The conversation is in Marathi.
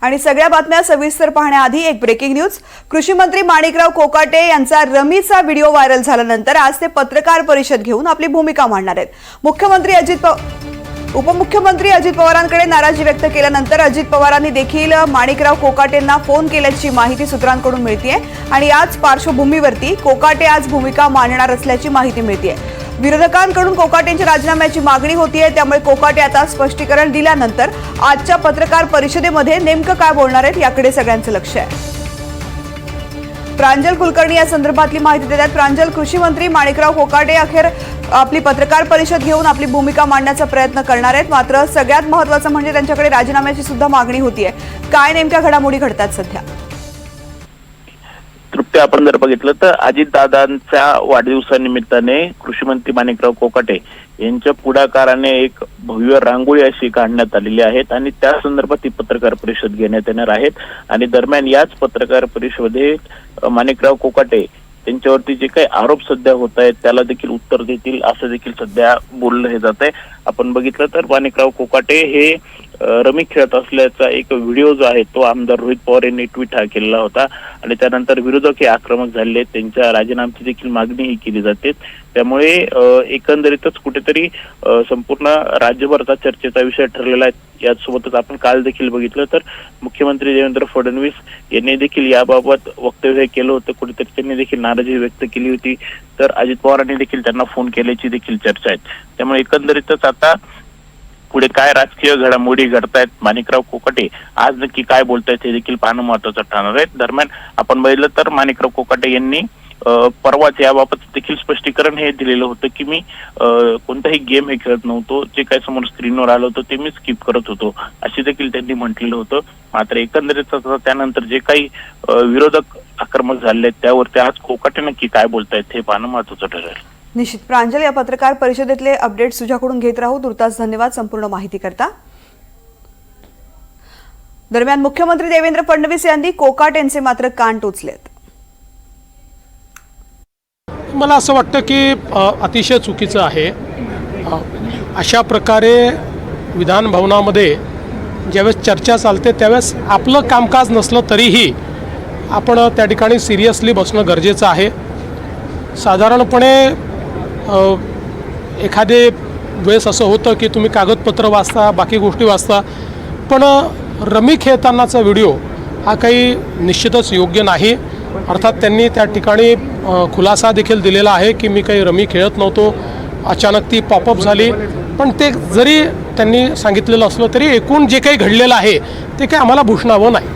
आणि सगळ्या बातम्या सविस्तर पाहण्याआधी एक ब्रेकिंग न्यूज। कृषी मंत्री माणिकराव कोकाटे यांचा रमीचा व्हिडिओ व्हायरल झाल्यानंतर आज ते पत्रकार परिषद घेऊन आपली भूमिका मांडणार आहेत। उपमुख्यमंत्री अजित पवारांकडे नाराजी व्यक्त केल्यानंतर अजित पवारांनी देखील माणिकराव कोकाटेंना फोन केल्याची माहिती सूत्रांकडून मिळतेय आणि याच पार्श्वभूमीवरती कोकाटे आज भूमिका मांडणार असल्याची माहिती मिळतेय। विरोधकांकडून कोकाटेंच्या राजीनाम्याची मागणी होतीये, त्यामुळे कोकाटे आता स्पष्टीकरण दिल्यानंतर आजच्या पत्रकार परिषदेमध्ये नेमकं काय बोलणार आहेत याकडे सगळ्यांचं लक्ष आहे। प्रांजल कुलकर्णी या संदर्भातली माहिती देतात। प्रांजल, कृषी मंत्री माणिकराव कोकाटे अखेर आपली पत्रकार परिषद घेऊन आपली भूमिका मांडण्याचा प्रयत्न करणार आहेत, मात्र सगळ्यात महत्त्वाचं म्हणजे त्यांच्याकडे राजीनाम्याची सुद्धा मागणी होतीये। काय नेमक्या घडामोडी घडतात सध्या? तृप्ती, आपण जर बघितलं तर अजितदादांच्या वाढदिवसानिमित्ताने कृषी मंत्री माणिकराव कोकाटे यांच्या पुढाकाराने एक भव्य रांगोळी अशी काढण्यात आलेली आहेत आणि त्या संदर्भात ही पत्रकार परिषद घेण्यात येणार आहेत। आणि दरम्यान याच पत्रकार परिषदेत माणिकराव कोकाटे त्यांच्यावरती जे काही आरोप सध्या होत आहेत त्याला देखील उत्तर देतील असं देखील सध्या बोललं हे जात आहे। आपण बघितलं तर माणिकराव कोकाटे हे रमी खेळत असल्याचा एक व्हिडिओ जो आहे तो आमदार रोहित पवार यांनी ट्विट केलेला होता आणि त्यानंतर विरोधक हे आक्रमक झाले, त्यांच्या राजीनाम्याची देखील मागणी ही केली जाते। त्यामुळे एकंदरीतच कुठेतरी संपूर्ण राज्यभराचा चर्चेचा विषय ठरलेला आहे। यासोबतच आपण काल देखील बघितलं तर मुख्यमंत्री देवेंद्र फडणवीस यांनी देखील याबाबत वक्तव्य केलं होतं, कुठेतरी त्यांनी देखील नाराजी व्यक्त केली होती, तर अजित पवारांनी देखील त्यांना फोन केल्याची देखील चर्चा आहे। त्यामुळे एकंदरीतच आता पुढे काय राजकीय घडामोडी घडतायत, माणिकराव कोकाटे आज नक्की काय बोलतायत हे देखील पाहणं महत्त्वाचं ठरणार आहे। दरम्यान आपण बघितलं तर माणिकराव कोकाटे यांनी परवाच याबाबत देखील स्पष्टीकरण हे दिलेलं होतं की मी कोणताही गेम हे खेळत नव्हतो, जे काही समोर स्क्रीनवर आलं होतं ते मी स्किप करत होतो अशी देखील त्यांनी म्हटलेलं होतं। मात्र एकंदरीत त्यानंतर जे काही विरोधक आक्रमक झाले त्यावरती आज कोकाटे नक्की काय बोलतायत हे पाहणं महत्त्वाचं ठरेल। निश्चित प्रांजल, या पत्रकार परिषदेतले अपडेट्स तुझ्याकडून घेत राहू। तुर्तास धन्यवाद संपूर्ण माहिती करता। दरम्यान मुख्यमंत्री देवेंद्र फडणवीस यांनी कोकाटेंचे मात्र कान टोचलेत। मला असं वाटतं की अतिशय चुकीचं आहे अशा प्रकारे विधान भवनामध्ये ज्यावेळेस चर्चा चालते त्यावेळेस आपलं कामकाज नसलं तरीही आपण त्या ठिकाणी सिरियसली बसणं गरजेचं आहे। साधारणपणे एखादे वेळेस असं होतं की तुम्ही कागदपत्र वाचता, बाकी गोष्टी वाचता, पण रमी खेळतानाचा व्हिडिओ हा काही निश्चितच योग्य नाही। अर्थात त्यांनी त्या ठिकाणी खुलासा देखील दिलेला आहे की मी काही रमी खेळत नव्हतो, अचानक ती पॉपअप झाली, पण ते जरी त्यांनी सांगितलेलं असलं तरी एकूण जे काही घडलेलं आहे ते काही आम्हाला भूषणावं नाही।